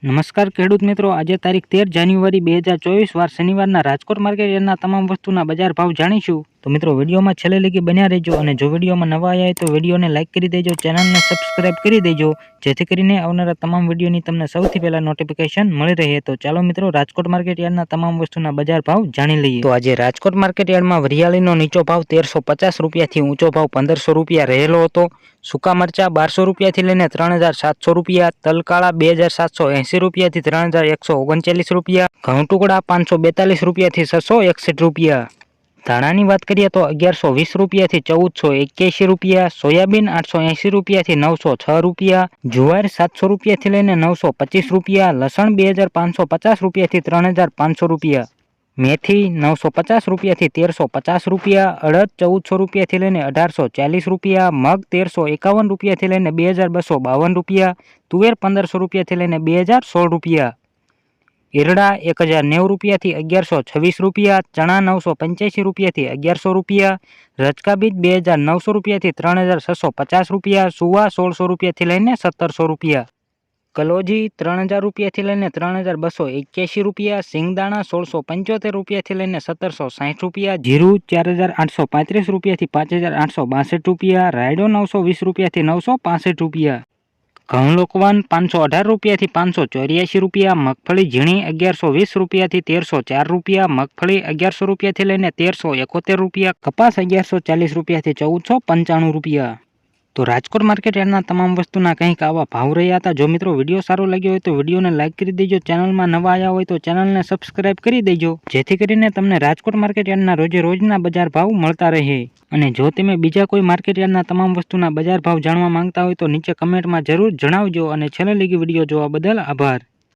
નમસ્કાર ખેડૂત મિત્રો, આજે તારીખ 13 જાન્યુઆરી 2024 વાર શનિવારના રાજકોટ માર્કેટ યાર્ડના તમામ વસ્તુના બજાર ભાવ જાણીશું. તો મિત્રો વિડીયોમાં છેલ્લે લગી બન્યા રહેજો અને જો વિડીયોમાં નવા આવ્યા તો વિડીયોને લાઇક કરી દેજો, ચેનલને સબસ્ક્રાઇબ કરી દેજો, જેથી કરીને આવનારા તમામ વિડીયોની તમને સૌથી પહેલા નોટિફિકેશન મળી રહે. તો ચાલો મિત્રો રાજકોટ માર્કેટ યાર્ડના તમામ વસ્તુના બજાર ભાવ જાણી લઈએ. તો આજે રાજકોટ માર્કેટ યાર્ડમાં વરિયાળીનો નીચો ભાવ 1350 રૂપિયાથી ઊંચો ભાવ 1500 રૂપિયા રહેલો હતો. સૂકા મરચા 1200 રૂપિયાથી લઈને 3700 રૂપિયા, તલકાળા 2780 રૂપિયાથી 3139 રૂપિયા, ઘઉં ટુકડા 542 રૂપિયાથી 661 રૂપિયા. ધાણાની વાત કરીએ તો 1120 રૂપિયાથી 1481 રૂપિયા, સોયાબીન 880 રૂપિયાથી 906 રૂપિયા, જુવાર 700 રૂપિયાથી લઈને 925 રૂપિયા, લસણ 2550 રૂપિયાથી 3500 રૂપિયા, મેથી 950 રૂપિયાથી 1350 રૂપિયા, અડદ 1400 રૂપિયાથી લઈને 1840 રૂપિયા, મગ 1351 રૂપિયાથી લઈને 2252 રૂપિયા, તુવેર 1500 રૂપિયાથી લઈને 2016 રૂપિયા, ઈરડા 1090 રૂપિયાથી 1126 રૂપિયા, ચણા 985 રૂપિયાથી 1100 રૂપિયા, રચકા બીજ 2900 રૂપિયાથી 3650 રૂપિયા, સુવા 1600 રૂપિયાથી લઈને 1700 રૂપિયા, કલોજી 3000 રૂપિયાથી લઈને 3281 રૂપિયા, સિંગદાણા 1675 રૂપિયાથી લઈને 1760 રૂપિયા, જીરું 4835 રૂપિયાથી 5862 રૂપિયા, રાયડો 920 રૂપિયાથી 965 રૂપિયા, ઘઉં લોકવાન 518 રૂપિયાથી 584 રૂપિયા, મગફળી ઝીણી 1120 રૂપિયાથી 1304 રૂપિયા, મગફળી 1100 રૂપિયાથી લઈને 1371 રૂપિયા, કપાસ 1140 રૂપિયાથી 1495 રૂપિયા. તો રાજકોટ માર્કેટ યાર્ડના તમામ વસ્તુના કંઈક આવા ભાવ રહ્યા હતા. જો મિત્રો વિડીયો સારો લાગ્યો હોય તો વિડીયોને લાઇક કરી દેજો, ચેનલમાં નવા આવ્યા હોય તો ચેનલને સબસ્ક્રાઇબ કરી દેજો, જેથી કરીને તમને રાજકોટ માર્કેટ યાર્ડના રોજે રોજના બજાર ભાવ મળતા રહે. અને જો તમે બીજા કોઈ માર્કેટ યાર્ડના તમામ વસ્તુના બજાર ભાવ જાણવા માંગતા હોય તો નીચે કમેન્ટમાં જરૂર જણાવજો. અને છેલ્લે લગી વિડીયો જોવા બદલ આભાર.